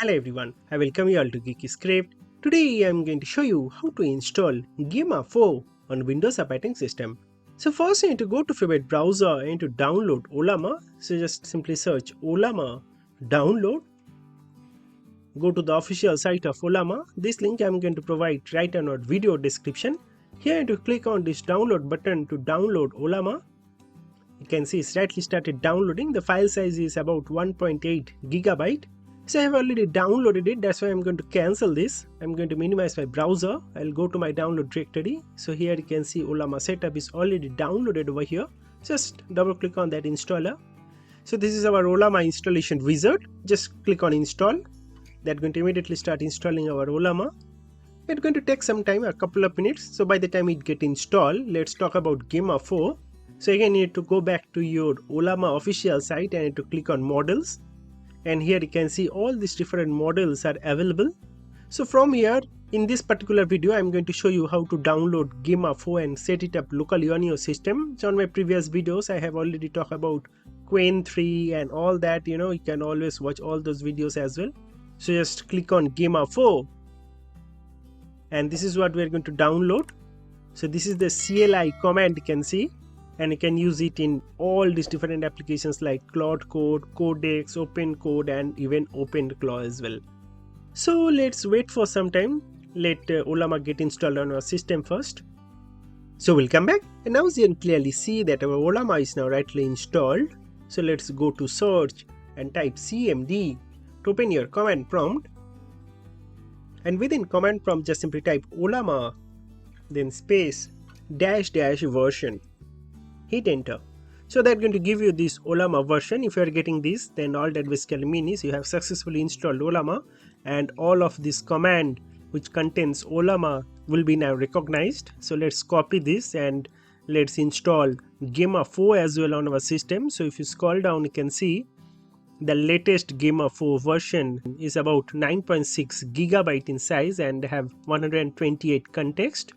Hello everyone, I welcome you all to Geeky Script. Today I am going to show you how to install Gemma 4 on Windows operating system. So first you need to go to favorite browser and to download Ollama. So just simply search Ollama download. Go to the official site of Ollama. This link I am going to provide right on our video description. Here you need to click on this download button to download Ollama. You can see it's rightly started downloading. The file size is about 1.8 gigabyte. So I have already downloaded it, that's why I'm going to cancel this. I'm going to minimize my browser. I'll go to my download directory. So here you can see Ollama setup is already downloaded over here. Just double click on that installer. So this is our Ollama installation wizard. Just click on install. That's going to immediately start installing our Ollama. It's going to take some time, a couple of minutes. So by the time it gets installed, let's talk about Gemma 4. So again you need to go back to your Ollama official site and you need to click on models. And here you can see all these different models are available. So from here, in this particular video, I'm going to show you how to download Gemma 4 and set it up locally on your system. So on my previous videos, I have already talked about Quen 3 and all that. You can always watch all those videos as well. So just click on Gemma 4. And this is what we're going to download. So this is the CLI command you can see. And you can use it in all these different applications like Claude Code, Codex, Open Code and even OpenClaw as well. So let's wait for some time. Let Ollama get installed on our system first. So we'll come back and now you can clearly see that our Ollama is now rightly installed. So let's go to search and type cmd to open your command prompt. And within command prompt just simply type Ollama, then space -- version. Hit enter. So that's going to give you this Ollama version. If you are getting this, then all that basically means is you have successfully installed Ollama and all of this command which contains Ollama will be now recognized. So let's copy this and let's install Gemma 4 as well on our system. So if you scroll down, you can see the latest Gemma 4 version is about 9.6 gigabyte in size and have 128 context.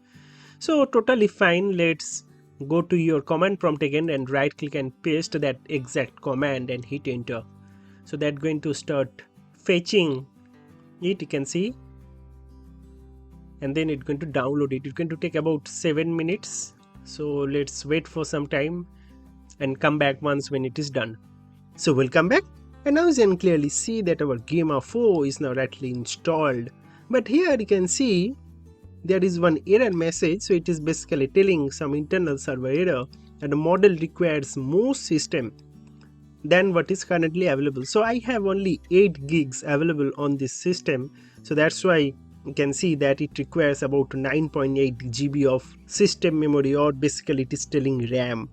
So totally fine. Let's go to your command prompt again and right click and paste that exact command and hit enter. So that's going to start fetching it, you can see, and then it's going to download it. It's going to take about 7 minutes. So let's wait for some time and come back once when it is done. So we'll come back and now you can clearly see that our Gemma 4 is now rightly installed. But here you can see there is one error message. So it is basically telling some internal server error and the model requires more system than what is currently available. So I have only 8 gigs available on this system. So that's why you can see that it requires about 9.8 GB of system memory, or basically it is telling RAM.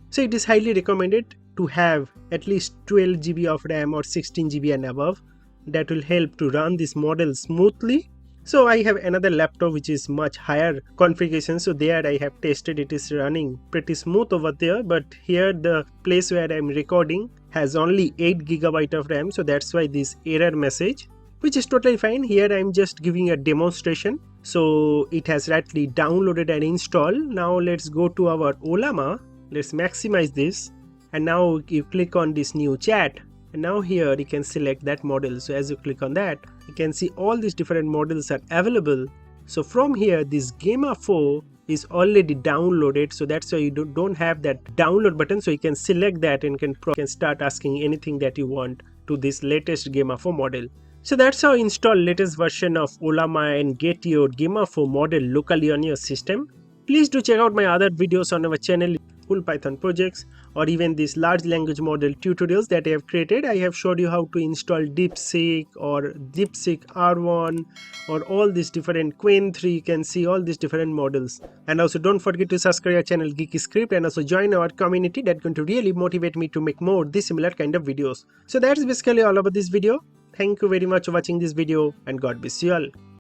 So it is highly recommended to have at least 12 GB of RAM or 16 GB and above. That will help to run this model smoothly. So I have another laptop which is much higher configuration. So there I have tested, it is running pretty smooth over there. But here the place where I am recording has only 8 GB of RAM. So that's why this error message, which is totally fine. Here I am just giving a demonstration. So it has rightly downloaded and installed. Now let's go to our Ollama. Let's maximize this. And now you click on this new chat. And now here you can select that model. So as you click on that, you can see all these different models are available. So from here, this Gemma 4 is already downloaded. So that's why you don't have that download button. So you can select that and can start asking anything that you want to this latest Gemma 4 model. So that's how you install latest version of Ollama and get your Gemma 4 model locally on your system. Please do check out my other videos on our channel, full Python projects, or even these large language model tutorials that I have created. I have showed you how to install DeepSeek or DeepSeek R1 or all these different Quen 3. You can see all these different models. And also don't forget to subscribe our channel Geeky Script and also join our community. That's going to really motivate me to make more this similar kind of videos. So that's basically all about this video. Thank you very much for watching this video and God bless you all.